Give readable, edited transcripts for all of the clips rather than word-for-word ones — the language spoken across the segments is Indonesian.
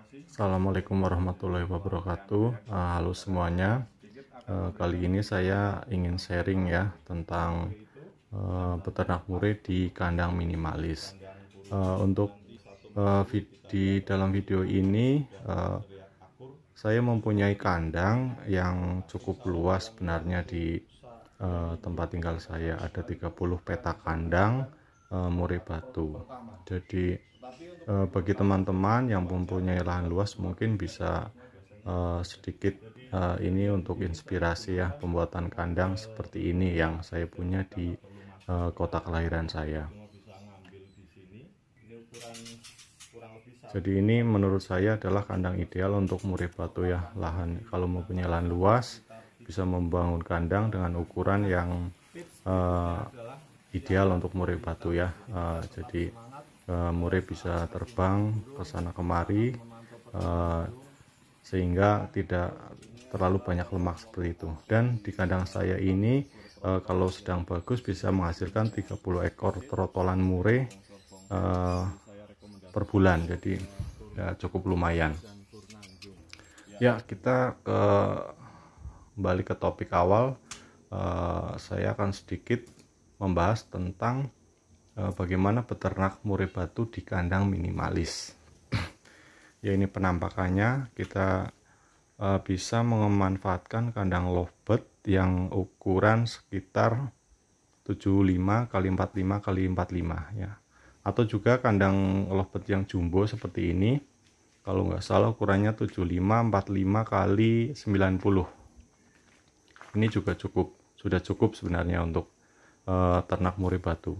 Assalamualaikum warahmatullahi wabarakatuh. Halo semuanya. Kali ini saya ingin sharing ya tentang peternak murai di kandang minimalis. Di dalam video ini saya mempunyai kandang yang cukup luas sebenarnya di tempat tinggal saya. Ada 30 petak kandang murai batu. Jadi bagi teman-teman yang mempunyai lahan luas mungkin bisa sedikit ini untuk inspirasi ya, pembuatan kandang seperti ini yang saya punya di kota kelahiran saya. Jadi ini menurut saya adalah kandang ideal untuk murai batu ya. Kalau mempunyai lahan luas bisa membangun kandang dengan ukuran yang ideal untuk murai batu ya. Jadi murai bisa terbang ke sana kemari sehingga tidak terlalu banyak lemak seperti itu. Dan di kandang saya ini kalau sedang bagus bisa menghasilkan 30 ekor trotolan murai per bulan. Jadi ya cukup lumayan. Ya, kita kembali ke topik awal. Saya akan sedikit membahas tentang bagaimana peternak murai batu di kandang minimalis. Ya, ini penampakannya. Kita bisa memanfaatkan kandang lovebird yang ukuran sekitar 75 x 45 x 45 ya, atau juga kandang lovebird yang jumbo seperti ini. Kalau nggak salah ukurannya 75 45 x 90. Ini juga sudah cukup sebenarnya untuk ternak murai batu.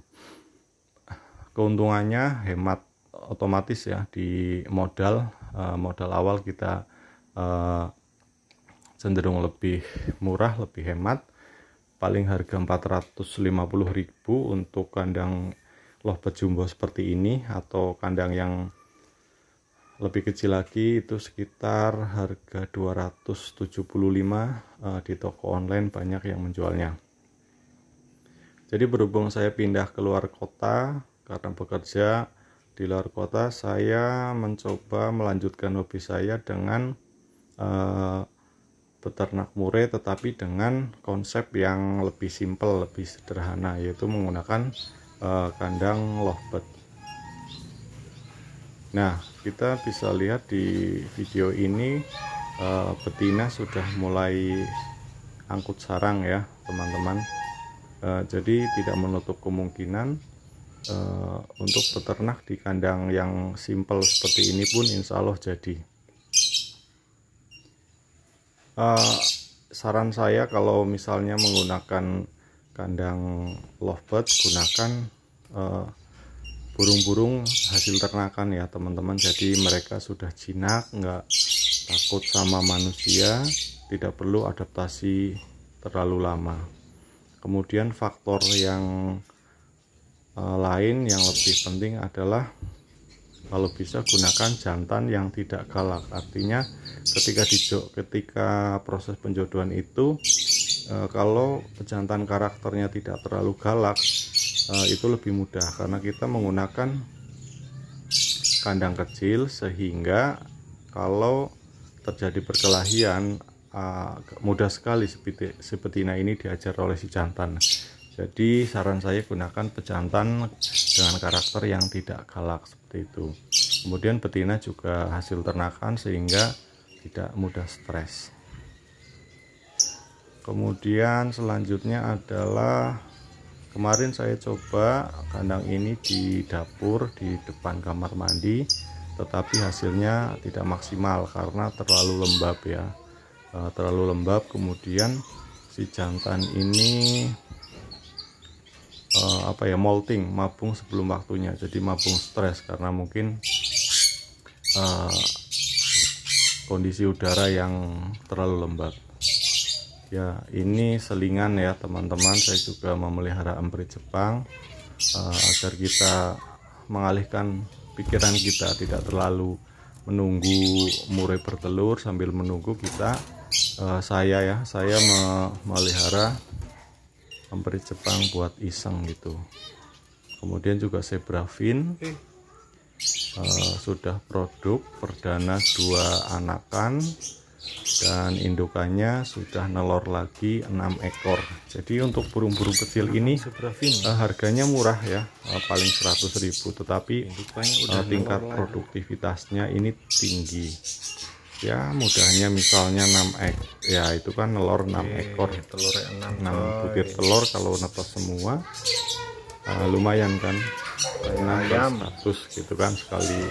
Keuntungannya hemat otomatis ya, di modal awal kita cenderung lebih murah, lebih hemat. Paling harga 450.000 untuk kandang lovebird jumbo seperti ini, atau kandang yang lebih kecil lagi itu sekitar harga 275. Di toko online banyak yang menjualnya. Jadi berhubung saya pindah ke luar kota karena bekerja di luar kota, saya mencoba melanjutkan hobi saya dengan peternak murai, tetapi dengan konsep yang lebih simpel, lebih sederhana, yaitu menggunakan kandang lovebird. Nah, kita bisa lihat di video ini betina sudah mulai angkut sarang ya teman-teman. Jadi tidak menutup kemungkinan untuk peternak di kandang yang simple seperti ini pun insya Allah jadi. Saran saya kalau misalnya menggunakan kandang lovebird, gunakan burung-burung hasil ternakan ya teman-teman. Jadi mereka sudah jinak, nggak takut sama manusia, tidak perlu adaptasi terlalu lama. Kemudian faktor yang lain yang lebih penting adalah kalau bisa gunakan jantan yang tidak galak. Artinya ketika proses penjodohan itu kalau jantan karakternya tidak terlalu galak, itu lebih mudah karena kita menggunakan kandang kecil, sehingga kalau terjadi perkelahian mudah sekali si betina ini diajar oleh si jantan. Jadi saran saya gunakan pejantan dengan karakter yang tidak galak seperti itu. Kemudian betina juga hasil ternakan sehingga tidak mudah stres. Kemudian selanjutnya adalah kemarin saya coba kandang ini di dapur di depan kamar mandi, tetapi hasilnya tidak maksimal karena terlalu lembab ya, terlalu lembab. Kemudian si jantan ini molting, mabung sebelum waktunya, jadi mabung stres karena mungkin kondisi udara yang terlalu lembab. Ya, ini selingan ya teman-teman. Saya juga memelihara emprit Jepang agar kita mengalihkan pikiran kita, tidak terlalu menunggu murai bertelur. Sambil menunggu kita saya memelihara emprit Jepang buat iseng gitu. Kemudian juga zebra fin sudah produk perdana 2 anakan, dan indukannya sudah nelor lagi 6 ekor. Jadi untuk burung-burung kecil ini harganya murah ya, paling 100.000, tetapi tingkat produktivitasnya ini tinggi ya. Mudahnya misalnya 6 ekor ya, itu kan nelor 6 ekor, 6 butir telur kalau netes semua. Lumayan kan, 600 gitu kan sekali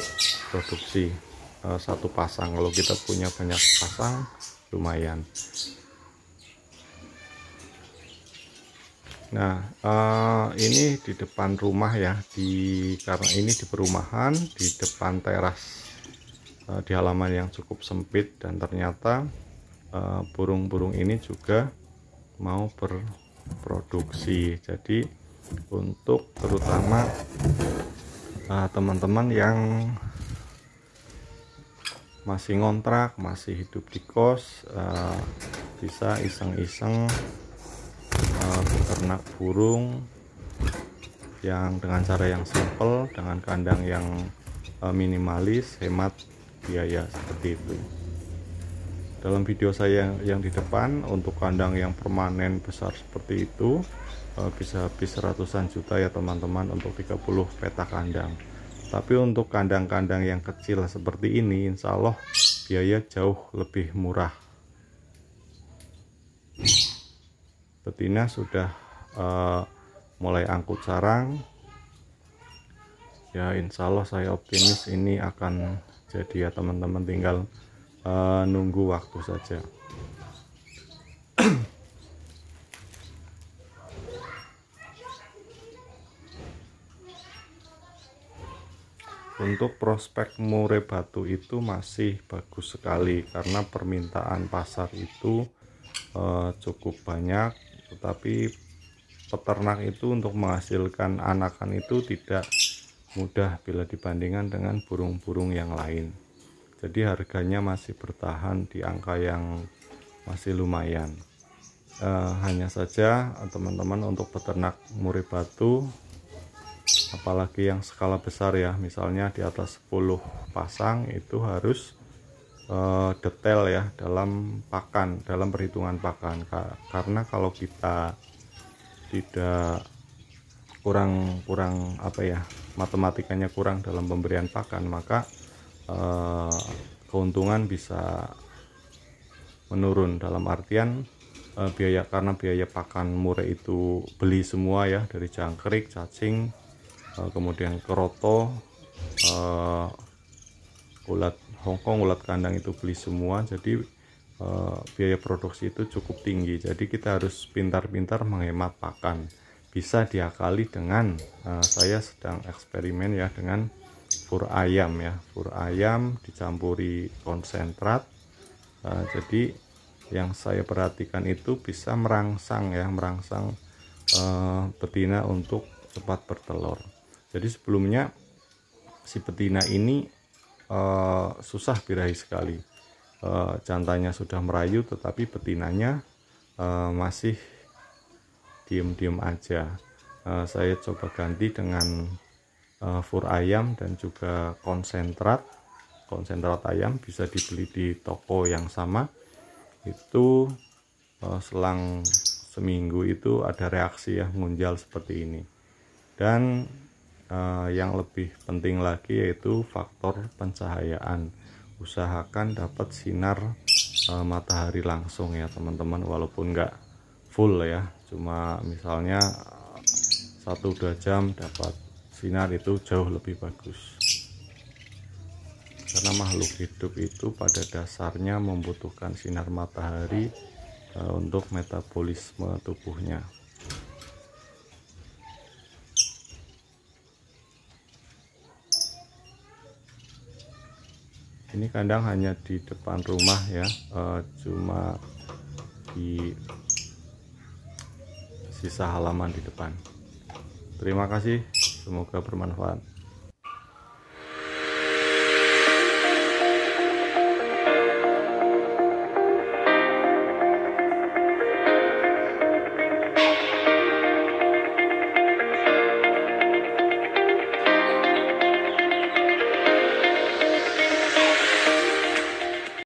produksi satu pasang. Kalau kita punya banyak pasang lumayan. Nah, ini di depan rumah ya, karena ini di perumahan, di depan teras, di halaman yang cukup sempit, dan ternyata burung-burung ini juga mau berproduksi. Jadi untuk terutama teman-teman yang masih ngontrak, masih hidup di kos, bisa iseng-iseng beternak burung yang dengan cara yang simple, dengan kandang yang minimalis, hemat biaya seperti itu. Dalam video saya yang di depan, untuk kandang yang permanen besar seperti itu bisa habis ratusan juta ya teman-teman, untuk 30 petak kandang. Tapi untuk kandang-kandang yang kecil seperti ini, insya Allah biaya jauh lebih murah. Betina sudah mulai angkut sarang ya, insya Allah saya optimis ini akan jadi ya teman-teman, tinggal nunggu waktu saja. Untuk prospek murai batu itu masih bagus sekali, karena permintaan pasar itu cukup banyak, tetapi peternak itu untuk menghasilkan anakan itu tidak mudah bila dibandingkan dengan burung-burung yang lain. Jadi harganya masih bertahan di angka yang masih lumayan. Hanya saja teman-teman, untuk peternak murai batu, apalagi yang skala besar ya, misalnya di atas 10 pasang, itu harus detail ya dalam pakan, dalam perhitungan pakan. Karena kalau kita tidak kurang apa ya, matematikanya kurang dalam pemberian pakan, maka keuntungan bisa menurun. Dalam artian karena biaya pakan murai itu beli semua ya, dari jangkrik, cacing, kemudian keroto, ulat Hongkong, ulat kandang itu beli semua. Jadi biaya produksi itu cukup tinggi. Jadi kita harus pintar-pintar menghemat pakan. Bisa diakali dengan saya sedang eksperimen ya dengan fur ayam ya, fur ayam dicampuri konsentrat. Jadi yang saya perhatikan itu bisa merangsang ya, betina untuk cepat bertelur. Jadi sebelumnya si betina ini susah birahi sekali, jantannya sudah merayu tetapi betinanya masih diem-diem aja. Saya coba ganti dengan fur ayam dan juga konsentrat ayam, bisa dibeli di toko yang sama. Itu selang seminggu itu ada reaksi ya, ngunjal seperti ini. Dan yang lebih penting lagi yaitu faktor pencahayaan. Usahakan dapat sinar matahari langsung ya teman-teman, walaupun nggak full ya, cuma misalnya 1-2 jam dapat sinar, itu jauh lebih bagus. Karena makhluk hidup itu pada dasarnya membutuhkan sinar matahari untuk metabolisme tubuhnya. Ini kandang hanya di depan rumah ya, cuma di sisa halaman di depan. Terima kasih, semoga bermanfaat.